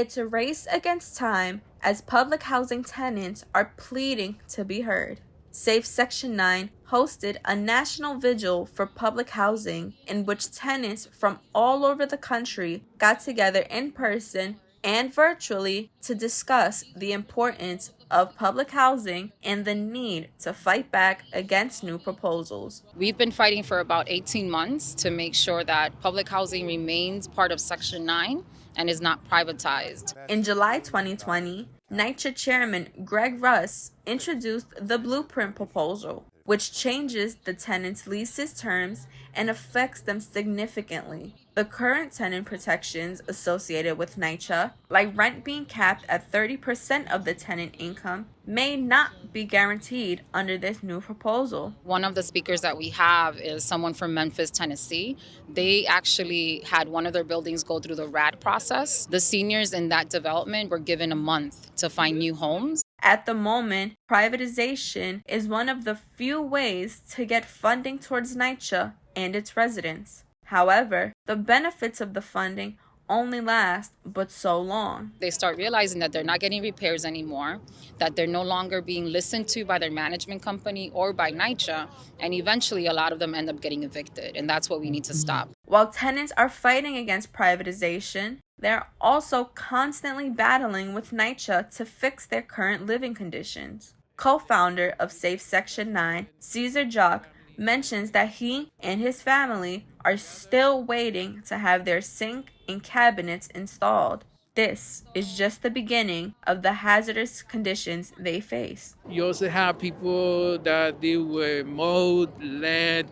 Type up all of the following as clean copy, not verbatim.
It's a race against time as public housing tenants are pleading to be heard. Safe Section 9 hosted a national vigil for public housing in which tenants from all over the country got together in person and virtually to discuss the importance of public housing and the need to fight back against new proposals. We've been fighting for about 18 months to make sure that public housing remains part of Section 9 and is not privatized. In July 2020, NYCHA Chairman Greg Russ introduced the Blueprint proposal, which changes the tenants' leases terms and affects them significantly. The current tenant protections associated with NYCHA, like rent being capped at 30% of the tenant income, may not be guaranteed under this new proposal. One of the speakers that we have is someone from Memphis, Tennessee. They actually had one of their buildings go through the RAD process. The seniors in that development were given a month to find new homes. At the moment, privatization is one of the few ways to get funding towards NYCHA and its residents. However, the benefits of the funding only last but so long. They start realizing that they're not getting repairs anymore, that they're no longer being listened to by their management company or by NYCHA, and eventually a lot of them end up getting evicted, and that's what we need to stop. While tenants are fighting against privatization, they're also constantly battling with NYCHA to fix their current living conditions. Co-founder of Safe Section 9, Cesar Jock, mentions that he and his family are still waiting to have their sink and cabinets installed. This is just the beginning of the hazardous conditions they face. You also have people that deal with mold, lead,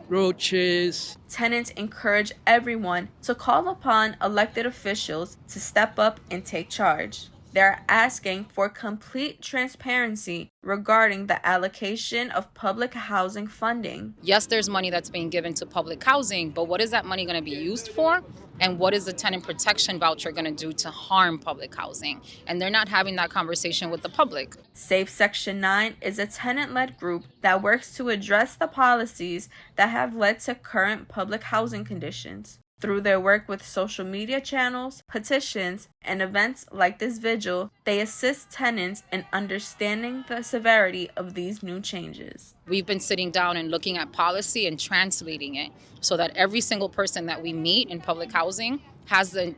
roaches. Tenants encourage everyone to call upon elected officials to step up and take charge. They're asking for complete transparency regarding the allocation of public housing funding. Yes, there's money that's being given to public housing, but what is that money going to be used for? And what is the tenant protection voucher going to do to harm public housing? And they're not having that conversation with the public. Safe Section 9 is a tenant-led group that works to address the policies that have led to current public housing conditions. Through their work with social media channels, petitions, and events like this vigil, they assist tenants in understanding the severity of these new changes. We've been sitting down and looking at policy and translating it so that every single person that we meet in public housing has the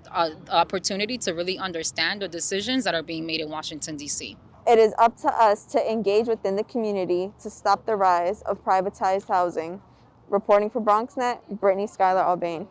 opportunity to really understand the decisions that are being made in Washington, D.C. It is up to us to engage within the community to stop the rise of privatized housing. Reporting for BronxNet, Brittany Schuyler Albane.